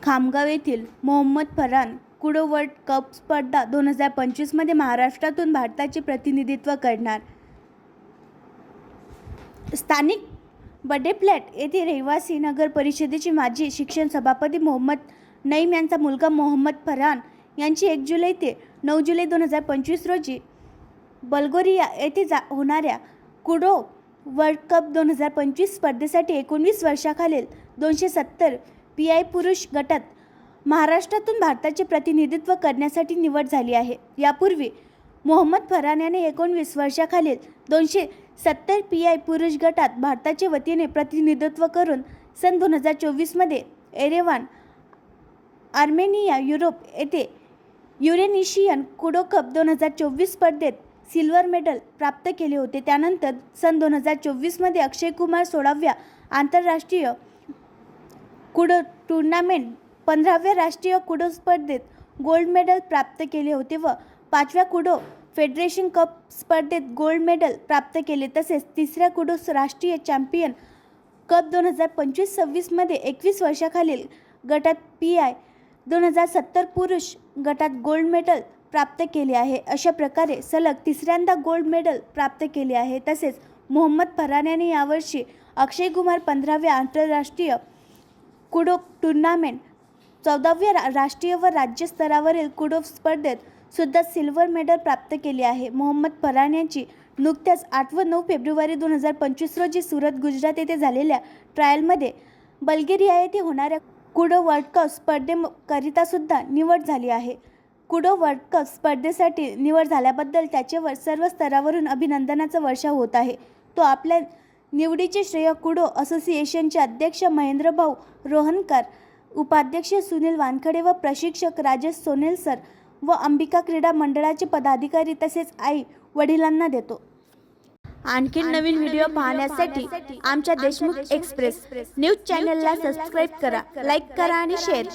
खामगाव येथील Mohammad Farhan kudo world cup स्पर्धा 2025 मध्ये महाराष्ट्रातून भारताचे प्रतिनिधित्व करणार. स्थानिक बडेफ्लॅट येथे रहिवासी नगर परिषदेचे माजी शिक्षण सभापती मोहम्मद नईम यांचा मुलगा मोहम्मद फरहान यांची 1 जुलै ते 9 जुलै 2025 रोजी बल्गेरिया येथे होणाऱ्या कुडो वर्ल्ड कप 2025 स्पर्धेसाठी 19 वर्षाखालील 270 PI पुरुष गटात महाराष्ट्रातून भारताचे प्रतिनिधित्व करण्यासाठी निवड झाली आहे. यापूर्वी मोहम्मद फरहान याने 19 वर्षाखालील 270 PI पुरुष गटात भारताच्या वतीने प्रतिनिधित्व करून सन 2024 मध्ये एरेवान, आर्मेनिया, युरोप येथे युरेशियन कुडो कप 2024 स्पर्धेत सिल्वर मेडल प्राप्त केले होते. त्यानंतर सन 2024 मध्ये अक्षय कुमार 16व्या आंतरराष्ट्रीय कुडो टूर्नामेंट 15व्या राष्ट्रीय कुडो स्पर्धेत गोल्ड मेडल प्राप्त केले होते व 5व्या कुडो फेडरेशन कप स्पर्धेत गोल्ड मेडल प्राप्त केले. तसेच 3ऱ्या कुडो राष्ट्रीय चॅम्पियन कप 2025-26 मध्ये 21 वर्षाखालील गटात PI 2070 पुरुष गटात गोल्ड मेडल प्राप्त केले आहे. अशा प्रकारे सलग 3ऱ्यांदा गोल्ड मेडल प्राप्त केले आहे. तसेच मोहम्मद फरहान याने यावर्षी अक्षय कुमार 15व्या आंतरराष्ट्रीय कुडो टूर्नामेंट 14व्या राष्ट्रीय व राज्य स्तरावरील कुडो स्पर्धेत सुद्धा सिल्वर मेडल प्राप्त केले आहे. मोहम्मद फरहान यांची नुकत्याच 8 व 9 फेब्रुवारी 2025 रोजी सुरत, गुजरात येथे झालेल्या ट्रायलमध्ये बल्गेरिया येथे होणाऱ्या कुडो वर्ल्ड कप स्पर्धेकरिता सुद्धा निवड झाली आहे. कुडो वर्ल्ड कप स्पर्धेसाठी निवड झाल्याबद्दल त्याच्यावर सर्व स्तरावरून अभिनंदनाचा वर्षाव होत आहे. तो आपल्या निवडीचे श्रेय कुडो असोसिएशनचे अध्यक्ष महेंद्रभाऊ रोहनकर, उपाध्यक्ष सुनील वानखडे व प्रशिक्षक राजेश सोनेल सर व अंबिका क्रीडा मंडळाचे पदाधिकारी तसेच आई वडिलांना देतो. आणखी नवीन व्हिडिओ पाहण्यासाठी आमच्या देशमुख एक्सप्रेस न्यूज चॅनलला सबस्क्राईब करा, लाईक करा आणि शेअर करा.